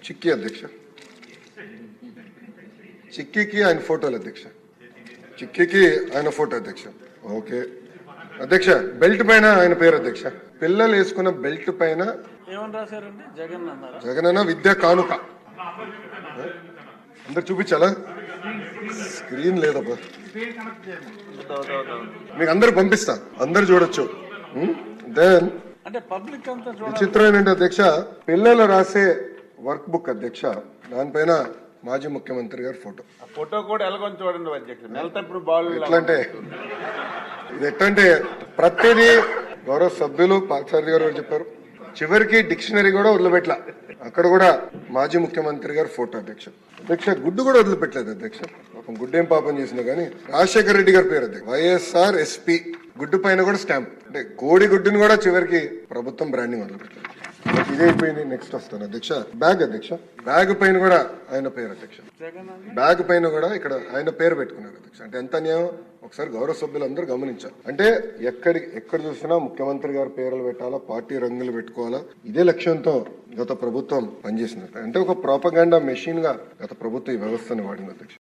చిక్కీ అధ్యక్ష. చిక్కీకి ఆయన ఫోటోలు అధ్యక్ష. చిక్కీకి ఆయన ఫోటో అధ్యక్ష. ఓకే అధ్యక్ష. బెల్ట్ పైన ఆయన పేరు అధ్యక్ష. పిల్లలు వేసుకున్న బెల్ట్ పైన ఏమని రాశారండి? జగన్ అన్నారా? జగనన్న విద్యా కానుక. అందరు చూపించాలా? స్క్రీన్ లేదబ్బా, మీకు అందరు పంపిస్తా, అందరు చూడొచ్చు. దెన్ అంటే పబ్లిక్ అంతా విచిత్రం ఏంటంటే అధ్యక్ష, పిల్లలు రాసే వర్క్ బుక్ అధ్యక్ష, దానిపైన మాజీ ముఖ్యమంత్రి గారి ఫోటో. ఫోటో కూడా ఎలాగొని చూడండి అధ్యక్షుడు. నెలతప్పుడు బాల్ ఎట్లంటే ఇది ఎట్లంటే ప్రతిదీ గౌరవ సభ్యులు పార్థసారథి గారు చెప్పారు, చివరికి డిక్షనరీ కూడా వదిలిపెట్టలా. అక్కడ కూడా మాజీ ముఖ్యమంత్రి గారు ఫోటో అధ్యక్ష. అధ్యక్ష గుడ్డు కూడా వదిలిపెట్టలేదు అధ్యక్ష. పాపం గుడ్డేం పాపం చేసినా కానీ రాజశేఖర రెడ్డి గారి పేరు అధ్యక్ష. వైఎస్ఆర్ ఎస్పీ గుడ్డు పైన కూడా స్టాంప్. అంటే కోడి గుడ్డుని కూడా చివరికి ప్రభుత్వం బ్రాండింగ్ వదిలిపెట్టారు. ఇదే అయిపోయింది. నెక్స్ట్ వస్తాను అధ్యక్ష. బ్యాగ్ అధ్యక్ష. బ్యాగ్ పైన కూడా ఆయన పేరు అధ్యక్ష. బ్యాగ్ పైన కూడా ఇక్కడ ఆయన పేరు పెట్టుకున్నారు అధ్యక్ష. అంటే ఎంత అన్యాయం ఒకసారి గౌరవ సభ్యులు అందరూ గమనించాలి. అంటే ఎక్కడ చూసినా ముఖ్యమంత్రి గారి పేర్లు పెట్టాలా, పార్టీ రంగులు పెట్టుకోవాలా, ఇదే లక్ష్యంతో గత ప్రభుత్వం పనిచేసింది. అంటే ఒక ప్రోపగాండా మెషిన్ గా గత ప్రభుత్వం ఈ వ్యవస్థను వాడింది అధ్యక్ష.